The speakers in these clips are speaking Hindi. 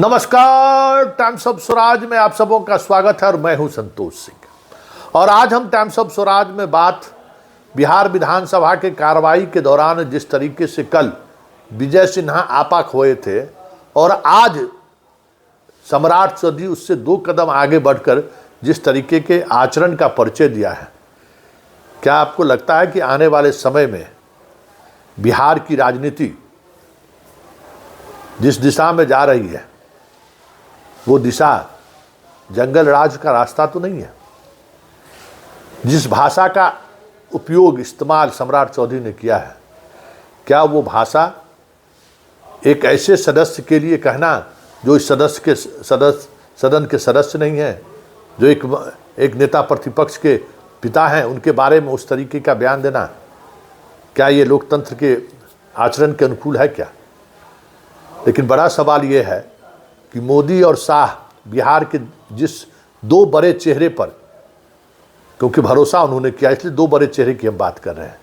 नमस्कार, टाइम्स ऑफ स्वराज में आप सबों का स्वागत है और मैं हूं संतोष सिंह। और आज हम टाइम्स ऑफ स्वराज में बात बिहार विधानसभा के कार्रवाई के दौरान जिस तरीके से कल विजय सिन्हा आपा खोए थे और आज सम्राट चौधरी उससे 2 कदम आगे बढ़कर जिस तरीके के आचरण का परिचय दिया है, क्या आपको लगता है कि आने वाले समय में बिहार की राजनीति जिस दिशा में जा रही है वो दिशा जंगल राज का रास्ता तो नहीं है? जिस भाषा का उपयोग इस्तेमाल सम्राट चौधरी ने किया है, क्या वो भाषा एक ऐसे सदस्य के लिए कहना जो इस सदन के सदस्य नहीं है, जो एक नेता प्रतिपक्ष के पिता हैं, उनके बारे में उस तरीके का बयान देना, क्या ये लोकतंत्र के आचरण के अनुकूल है क्या? लेकिन बड़ा सवाल ये है कि मोदी और शाह बिहार के जिस 2 बड़े चेहरे पर, क्योंकि भरोसा उन्होंने किया इसलिए 2 बड़े चेहरे की हम बात कर रहे हैं,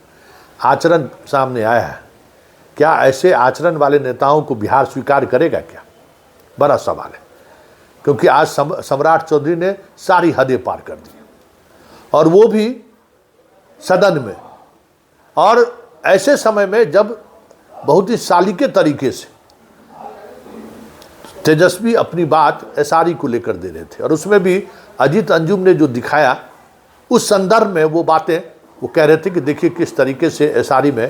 आचरण सामने आया है, क्या ऐसे आचरण वाले नेताओं को बिहार स्वीकार करेगा क्या? बड़ा सवाल है, क्योंकि आज सम्राट चौधरी ने सारी हदें पार कर दी और वो भी सदन में, और ऐसे समय में जब बहुत ही सालीके तरीके से तेजस्वी अपनी बात एसआरई को लेकर दे रहे थे और उसमें भी अजीत अंजुम ने जो दिखाया उस संदर्भ में वो बातें वो कह रहे थे कि देखिए किस तरीके से एसआरई में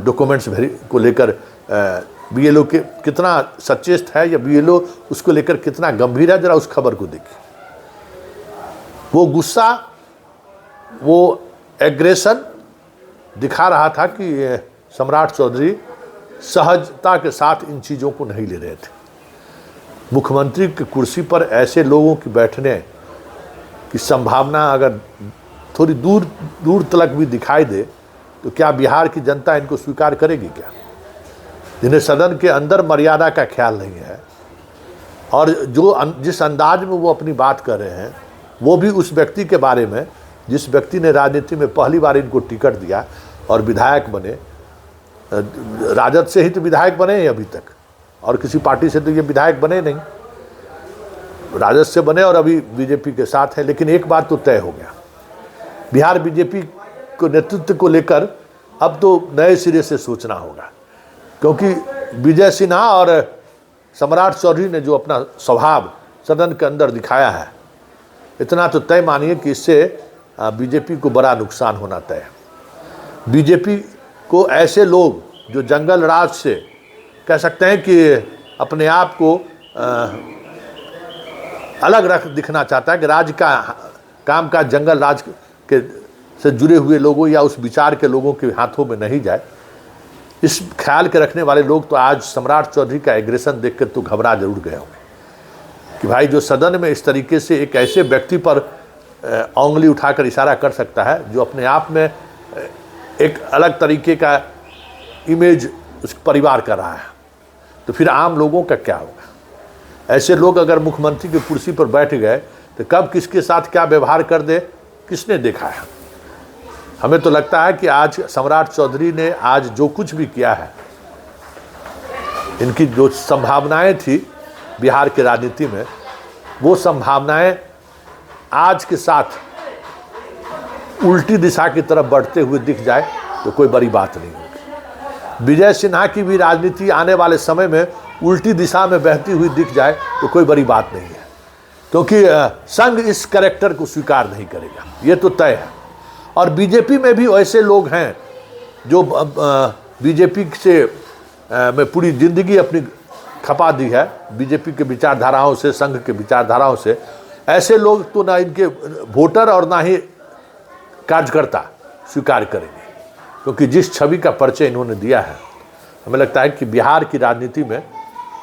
डॉक्यूमेंट्स को लेकर बीएलओ के कितना सचेत है या बीएलओ उसको लेकर कितना गंभीर है, जरा उस खबर को देखिए। वो गुस्सा, वो एग्रेशन दिखा रहा था कि सम्राट चौधरी सहजता के साथ इन चीज़ों को नहीं ले रहे थे। मुख्यमंत्री की कुर्सी पर ऐसे लोगों की बैठने की संभावना अगर थोड़ी दूर तक भी दिखाई दे तो क्या बिहार की जनता इनको स्वीकार करेगी क्या? जिन्हें सदन के अंदर मर्यादा का ख्याल नहीं है और जिस अंदाज में वो अपनी बात कर रहे हैं वो भी उस व्यक्ति के बारे में जिस व्यक्ति ने राजनीति में पहली बार इनको टिकट दिया और विधायक बने, राजद से ही तो विधायक बने हैं अभी तक, और किसी पार्टी से तो ये विधायक बने नहीं, राजद से बने और अभी बीजेपी के साथ है। लेकिन एक बात तो तय हो गया, बिहार बीजेपी को नेतृत्व को लेकर अब तो नए सिरे से सोचना होगा, क्योंकि विजय सिन्हा और सम्राट चौधरी ने जो अपना स्वभाव सदन के अंदर दिखाया है, इतना तो तय मानिए कि इससे बीजेपी को बड़ा नुकसान होना तय है। बीजेपी को ऐसे लोग जो जंगल राज से कह सकते हैं कि अपने आप को अलग दिखना चाहता है कि राज्य का काम का जंगल राज के से जुड़े हुए लोगों या उस विचार के लोगों के हाथों में नहीं जाए, इस ख्याल के रखने वाले लोग तो आज सम्राट चौधरी का एग्रेशन देखकर तो घबरा जरूर गए होंगे कि भाई जो सदन में इस तरीके से एक ऐसे व्यक्ति पर उंगली उठाकर इशारा कर सकता है जो अपने आप में एक अलग तरीके का इमेज उस परिवार का रहा है, तो फिर आम लोगों का क्या होगा? ऐसे लोग अगर मुख्यमंत्री की कुर्सी पर बैठ गए तो कब किसके साथ क्या व्यवहार कर दे किसने देखा है? हमें तो लगता है कि आज सम्राट चौधरी ने आज जो कुछ भी किया है, इनकी जो संभावनाएं थी बिहार की राजनीति में, वो संभावनाएं आज के साथ उल्टी दिशा की तरफ बढ़ते हुए दिख जाए तो कोई बड़ी बात नहीं होगी। विजय सिन्हा की भी राजनीति आने वाले समय में उल्टी दिशा में बहती हुई दिख जाए तो कोई बड़ी बात नहीं है, क्योंकि संघ इस कैरेक्टर को स्वीकार नहीं करेगा, ये तो तय है। और बीजेपी में भी ऐसे लोग हैं जो बीजेपी से में पूरी जिंदगी अपनी खपा दी है, बीजेपी के विचारधाराओं से, संघ के विचारधाराओं से। ऐसे लोग तो ना इनके वोटर और ना ही कार्यकर्ता स्वीकार करेंगे, क्योंकि जिस छवि का परिचय इन्होंने दिया है, हमें लगता है कि बिहार की राजनीति में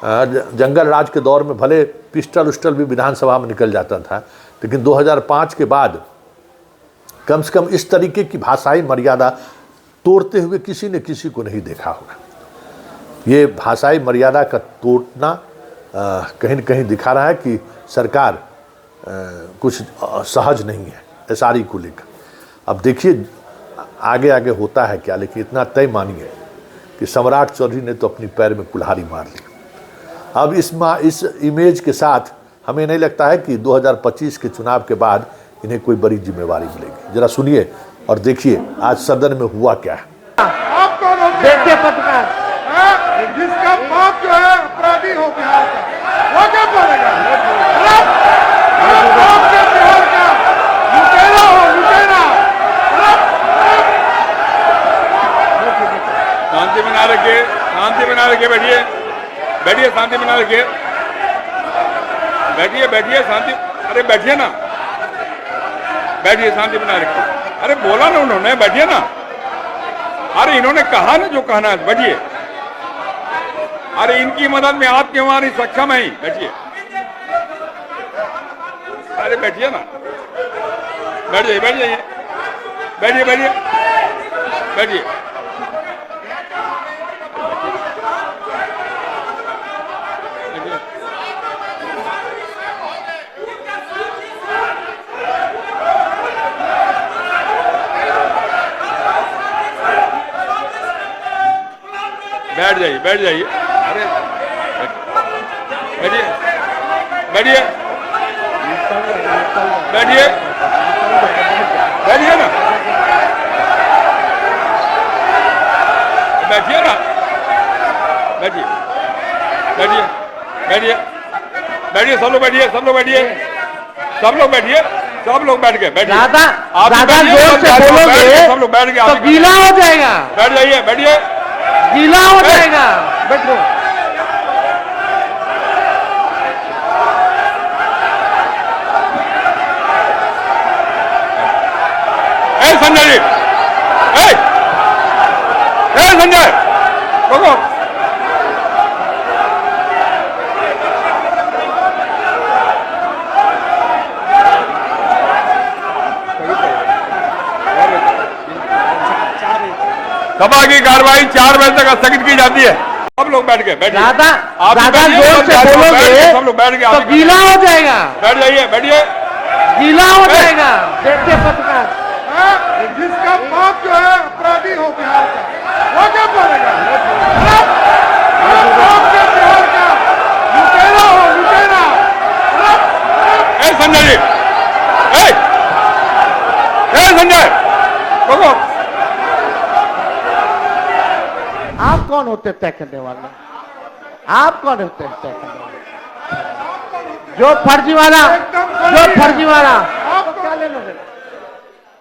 जंगल राज के दौर में भले पिस्टल उस्टल भी विधानसभा में निकल जाता था, लेकिन 2005 के बाद कम से कम इस तरीके की भाषाई मर्यादा तोड़ते हुए किसी ने किसी को नहीं देखा होगा। ये भाषाई मर्यादा का तोड़ना कहीं न कहीं दिखा रहा है कि सरकार कुछ सहज नहीं है एसआरई को लेकर। अब देखिए आगे आगे होता है क्या, लेकिन इतना तय मानिए कि सम्राट चौधरी ने तो अपनी पैर में कुल्हाड़ी मार ली। अब इस इमेज के साथ हमें नहीं लगता है कि 2025 के चुनाव के बाद इन्हें कोई बड़ी जिम्मेवारी मिलेगी। जरा सुनिए और देखिए आज सदन में हुआ क्या है। आप कौन हो? देखिए पत्रकार, जिसका बाप जो है अपराधी हो बिहार का, वो क्या बोलेगा? बाप के बिहार का लुटेरा हो, लुटेरा। शांति बना रखिए, शांति बना रखिए, बैठिए बैठिए, शांति बना रखिए, बैठिए बैठिए, शांति, अरे बैठिए ना, बैठिए, शांति बना रखिए। अरे बोला ना उन्होंने, बैठिए ना। अरे इन्होंने कहा ना जो कहना है, बैठिए। अरे इनकी मदद में आप क्यों आ रही, सक्षम है, बैठिए। अरे बैठिए ना, बैठ जाइए, बैठ जाइए, बैठिए बैठिए बैठिए। बैठ जाइए, बैठ जाइए, अरे बैठिए बैठिए बैठिए बैठिए ना, बैठिए ना, बैठिए बैठिए बैठिए बैठिए, सब लोग बैठिए, सब लोग बैठिए, सब लोग बैठिए, सब लोग बैठ गए, बैठिए। ज्यादा जोर से बोलोगे सब लोग बैठ गए, तो गीला हो जाएगा। बैठ जाइए, बैठिए, गीला हो जाएगा, बैठो। संजय जी, संजय रुको, सभा की कार्रवाई 4 बजे तक स्थगित की जाती है। सब लोग बैठ गए, बैठिए। ज्यादा जोर से बोलोगे सब लोग बैठ गए, तो गीला हो जाएगा। बैठ जाइए, बैठिए, गीला हो जाएगा। देखिए पत्रकार, जिसका बाप जो है अपराधी हो बिहार का, वो क्या बोलेगा? बाप के बिहार का लुटेरा हो, लुटेरा। संजय जी, संजय रुको। आप कौन होते तय करने वाले? आप कौन होते हैं तय करने वाले? जो फर्जीवाड़ा, जो फर्जीवाड़ा, आपको क्या लेना देना?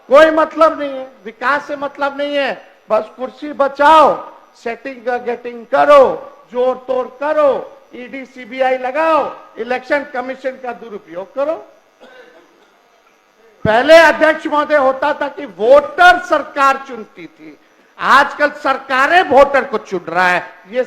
कोई मतलब नहीं है, विकास से मतलब नहीं है। बस कुर्सी बचाओ, सेटिंग गेटिंग करो, जोड़ तोड़ करो, ईडी सीबीआई लगाओ, इलेक्शन कमीशन का दुरुपयोग करो। पहले अध्यक्ष महोदय होता था कि वोटर सरकार चुनती थी, आजकल सरकारें वोटर को चुन रहा है। ये